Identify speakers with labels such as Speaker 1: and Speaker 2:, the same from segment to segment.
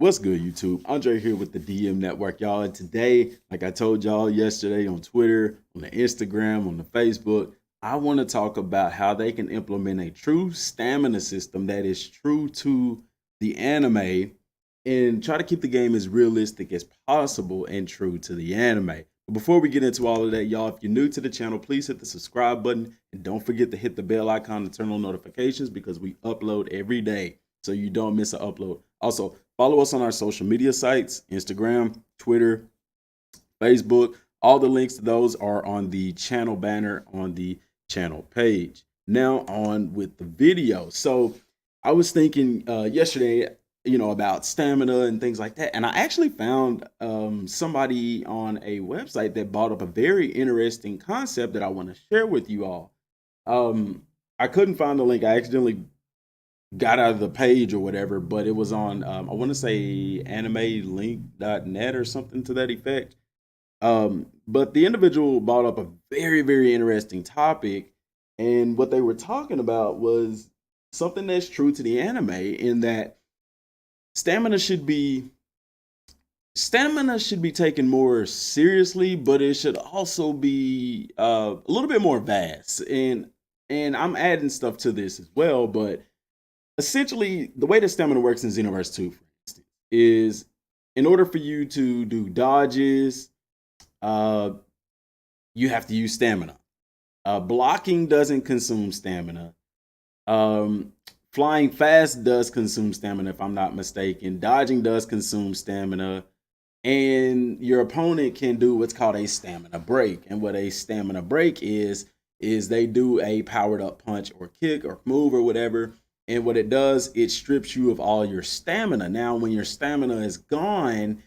Speaker 1: What's good, YouTube? Andre here with the DM Network, y'all. And today, like I told y'all yesterday on Twitter, on the Instagram, on the Facebook, I want to talk about how they can implement a true stamina system that is true to the anime and try to keep the game as realistic as possible and true to the anime. But before we get into all of that, y'all, if you're new to the channel, please hit the subscribe button and don't forget to hit the bell icon to turn on notifications because we upload every day so you don't miss an upload. Also, follow us on our social media sites, Instagram, Twitter, Facebook. All the links to those are on the channel banner on the channel page. Now on with the video. So I was thinking yesterday, about stamina and things like that. And I actually found somebody on a website that brought up a very interesting concept that I want to share with you all. I couldn't find the link. I accidentally got out of the page or whatever, but it was on I want to say animelink.net or something to that effect. But the individual brought up a very, very interesting topic, and what they were talking about was something that's true to the anime in that stamina should be stamina should be taken more seriously, but it should also be a little bit more vast. And I'm adding stuff to this as well, but essentially the way that stamina works in Xenoverse 2, for instance, is in order for you to do dodges, uh, you have to use stamina. Blocking doesn't consume stamina. Um, Flying fast does consume stamina, if I'm not mistaken. Dodging does consume stamina. And your opponent can do what's called a stamina break. And what a stamina break is they do a powered up punch or kick or move or whatever. And what it does, it strips you of all your stamina. Now, when your stamina is gone,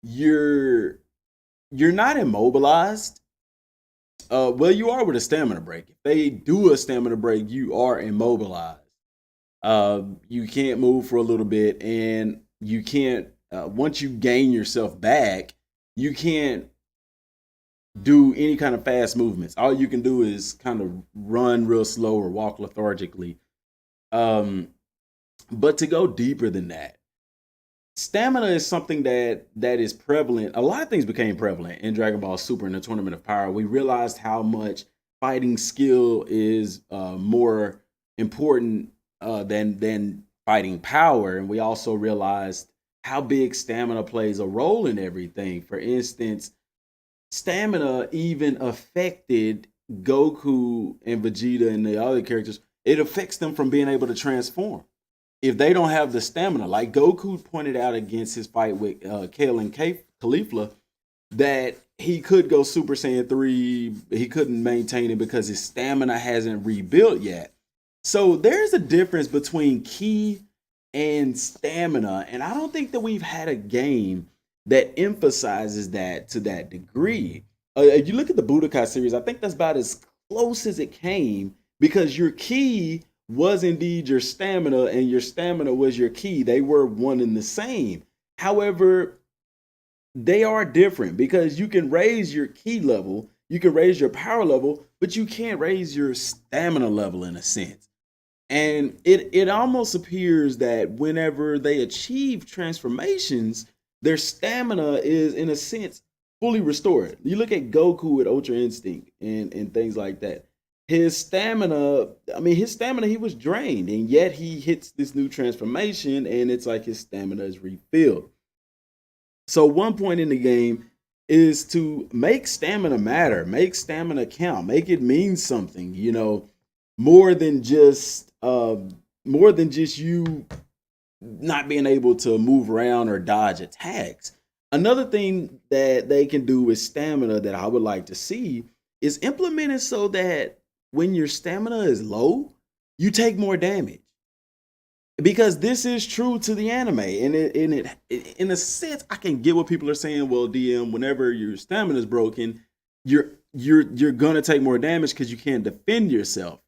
Speaker 1: you're not immobilized. Well, you are with a stamina break. If they do a stamina break, you are immobilized. You can't move for a little bit, and you can't. Once you gain yourself back, you can't do any kind of fast movements. All you can do is kind of run real slow or walk lethargically. Um, but to go deeper than that, stamina is something that is prevalent. A lot of things became prevalent in Dragon Ball Super in the Tournament of Power. We realized how much fighting skill is more important than fighting power, and we also realized how big stamina plays a role in everything. For instance, stamina even affected Goku and Vegeta and the other characters. It affects them from being able to transform. If they don't have the stamina, like Goku pointed out against his fight with Kale and Caulifla, that he could go Super Saiyan 3, he couldn't maintain it because his stamina hasn't rebuilt yet. So there's a difference between ki and stamina, and I don't think that we've had a game that emphasizes that to that degree. If you look at the Budokai series, I think that's about as close as it came because your ki was indeed your stamina and your stamina was your ki. They were one and the same. However, they are different because you can raise your ki level, you can raise your power level, but you can't raise your stamina level in a sense. And it almost appears that whenever they achieve transformations, their stamina is in a sense fully restored. You look at Goku with Ultra Instinct and things like that. His stamina, he was drained, and yet he hits this new transformation, and it's like his stamina is refilled. So one point in the game is to make stamina matter, make stamina count, make it mean something, more than just you not being able to move around or dodge attacks. Another thing that they can do with stamina that I would like to see is implement it so that when your stamina is low, you take more damage. Because this is true to the anime, and in a sense, I can get what people are saying. Well, DM, whenever your stamina is broken, you're gonna take more damage because you can't defend yourself.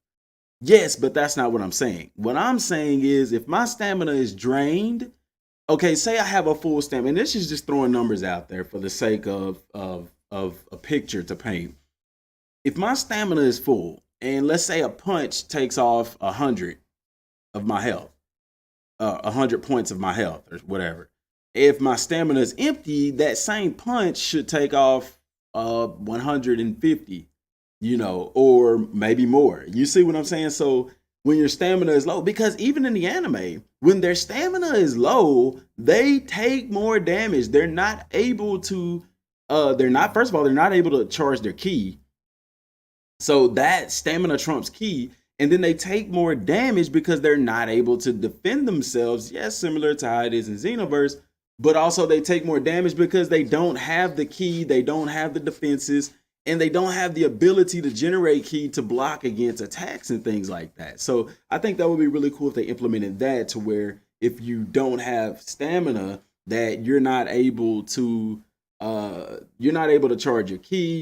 Speaker 1: Yes, but that's not what I'm saying. What I'm saying is if my stamina is drained, okay, say I have a full stamina, and this is just throwing numbers out there for the sake of a picture to paint. If my stamina is full, and let's say a punch takes off 100 of my health, 100 points of my health, or whatever, if my stamina is empty, that same punch should take off 150, or maybe more. You see what I'm saying? So when your stamina is low, because even in the anime, when their stamina is low, they take more damage. They're not able to they're not first of all, they're not able to charge their ki. So that stamina trumps ki, and then they take more damage because they're not able to defend themselves. Yes, similar to how it is in Xenoverse, but also they take more damage because they don't have the ki, they don't have the defenses, and they don't have the ability to generate ki to block against attacks and things like that. So I think that would be really cool if they implemented that, to where if you don't have stamina, that you're not able to charge your ki,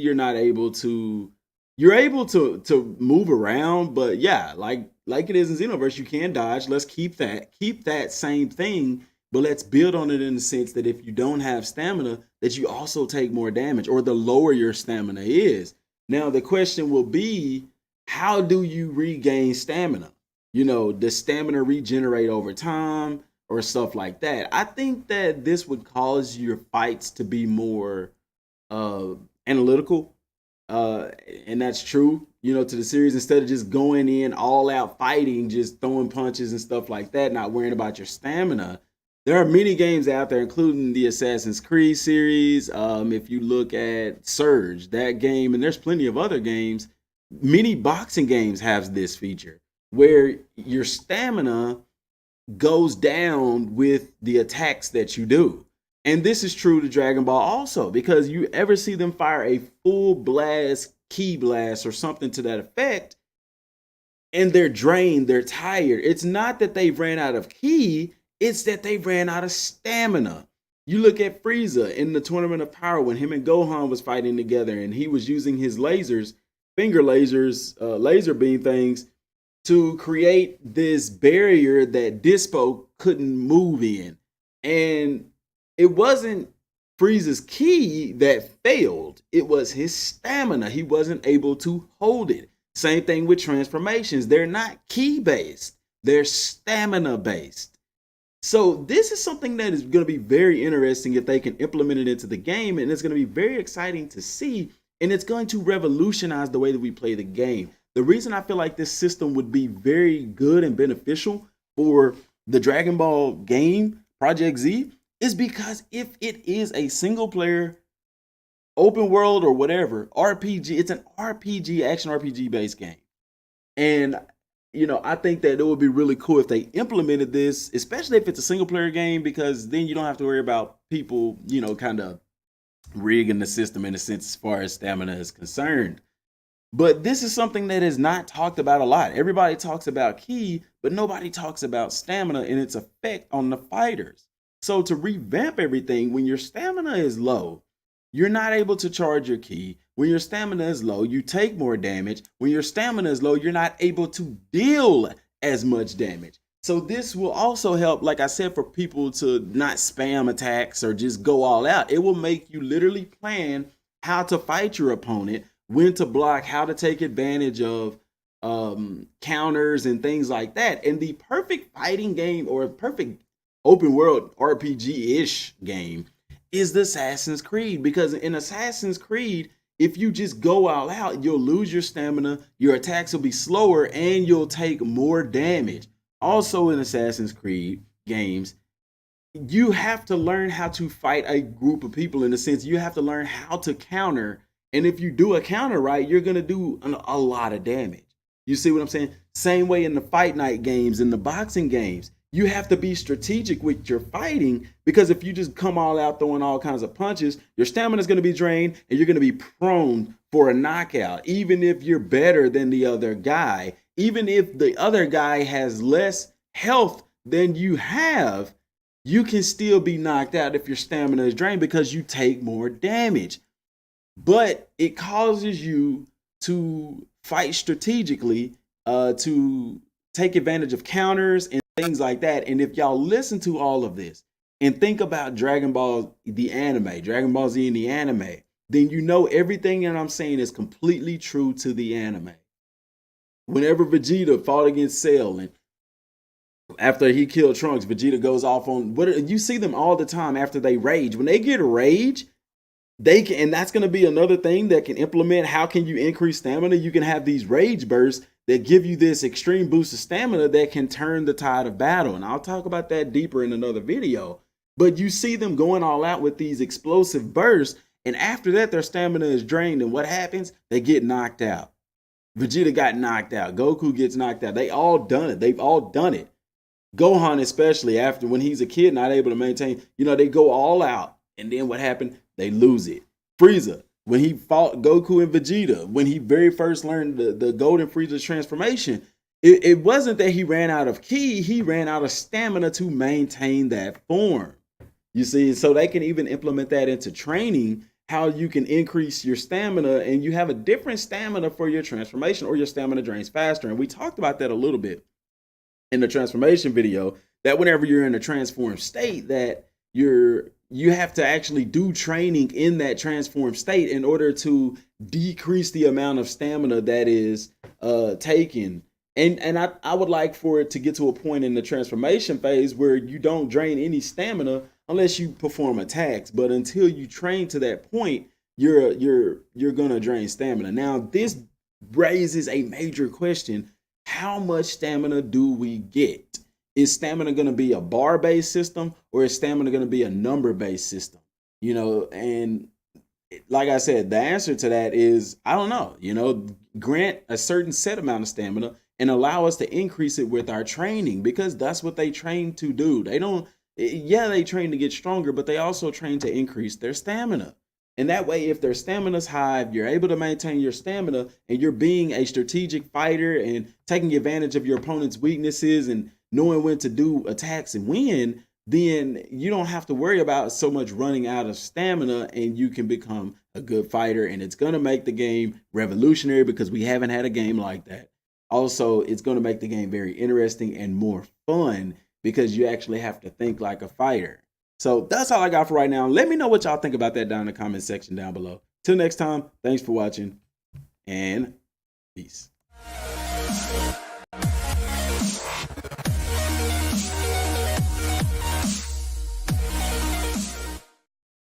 Speaker 1: you're able to move around. But yeah, like it is in Xenoverse, you can dodge. Let's keep that same thing, but let's build on it in the sense that if you don't have stamina, that you also take more damage, or the lower your stamina is. Now the question will be, how do you regain stamina? Does stamina regenerate over time or stuff like that? I think that this would cause your fights to be more analytical, and that's true, to the series. Instead of just going in all out fighting, just throwing punches and stuff like that, not worrying about your stamina. There are many games out there, including the Assassin's Creed series. If you look at Surge, that game, and there's plenty of other games, many boxing games have this feature where your stamina goes down with the attacks that you do. And this is true to Dragon Ball also, because you ever see them fire a full blast, ki blast, or something to that effect, and they're drained, they're tired. It's not that they've ran out of ki, it's that they ran out of stamina. You look at Frieza in the Tournament of Power when him and Gohan was fighting together, and he was using his lasers, finger lasers, laser beam things, to create this barrier that Dispo couldn't move in. And it wasn't Frieza's ki that failed, it was his stamina. He wasn't able to hold it. Same thing with transformations. They're not ki based, they're stamina based. So this is something that is going to be very interesting if they can implement it into the game, and it's going to be very exciting to see, and it's going to revolutionize the way that we play the game. The reason I feel like this system would be very good and beneficial for the Dragon Ball game, Project Z, is because if it is a single player, open world, or whatever, RPG, it's an RPG, action RPG based game. And I think that it would be really cool if they implemented this, especially if it's a single player game, because then you don't have to worry about people, kind of rigging the system in a sense as far as stamina is concerned. But this is something that is not talked about a lot. Everybody talks about ki, but nobody talks about stamina and its effect on the fighters. So to revamp everything, when your stamina is low, you're not able to charge your ki. When your stamina is low, you take more damage. When your stamina is low, you're not able to deal as much damage. So this will also help, like I said, for people to not spam attacks or just go all out. It will make you literally plan how to fight your opponent, when to block, how to take advantage of counters and things like that. And the perfect fighting game, or perfect open world RPG-ish game, is the Assassin's Creed. Because in Assassin's Creed, if you just go all out, you'll lose your stamina, your attacks will be slower, and you'll take more damage. Also in Assassin's Creed games, you have to learn how to fight a group of people. In a sense, you have to learn how to counter. And if you do a counter right, you're going to do a lot of damage. You see what I'm saying? Same way in the Fight Night games, in the boxing games. You have to be strategic with your fighting, because if you just come all out throwing all kinds of punches, your stamina is going to be drained and you're going to be prone for a knockout. Even if you're better than the other guy, even if the other guy has less health than you have, you can still be knocked out if your stamina is drained, because you take more damage. But it causes you to fight strategically, to take advantage of counters and things like that. And if y'all listen to all of this and think about Dragon Ball, the anime, Dragon Ball Z in the anime, then you know everything that I'm saying is completely true to the anime. Whenever Vegeta fought against Cell, and After he killed Trunks, Vegeta goes off on what you see them all the time after they rage. When they get rage, they can, and that's going to be another thing that can implement. How can you increase stamina? You can have these rage bursts that give you this extreme boost of stamina that can turn the tide of battle. And I'll talk about that deeper in another video. But you see them going all out with these explosive bursts, and after that, their stamina is drained. And what happens? They get knocked out. Vegeta got knocked out. Goku gets knocked out. They all done it. They've all done it. Gohan, especially after when he's a kid, not able to maintain, they go all out. And then what happened? They lose it. Frieza, when he fought Goku and Vegeta, when he very first learned the Golden Frieza transformation, it wasn't that he ran out of ki, he ran out of stamina to maintain that form. You see, so they can even implement that into training, how you can increase your stamina and you have a different stamina for your transformation, or your stamina drains faster. And we talked about that a little bit in the transformation video, that whenever you're in a transformed state, that you have to actually do training in that transformed state in order to decrease the amount of stamina that is taken. And I would like for it to get to a point in the transformation phase where you don't drain any stamina unless you perform attacks. But until you train to that point, you're gonna drain stamina. Now this raises a major question: how much stamina do we get? Is stamina going to be a bar-based system, or is stamina going to be a number-based system? And like I said, the answer to that is, I don't know. Grant a certain set amount of stamina and allow us to increase it with our training, because that's what they train to do. They train to get stronger, but they also train to increase their stamina. And that way, if their stamina's high, if you're able to maintain your stamina and you're being a strategic fighter and taking advantage of your opponent's weaknesses and knowing when to do attacks and win, then you don't have to worry about so much running out of stamina, and you can become a good fighter. And it's going to make the game revolutionary, because we haven't had a game like that. Also, it's going to make the game very interesting and more fun, because you actually have to think like a fighter. So that's all I got for right now. Let me know what y'all think about that down in the comment section down below. Till next time, thanks for watching, and peace.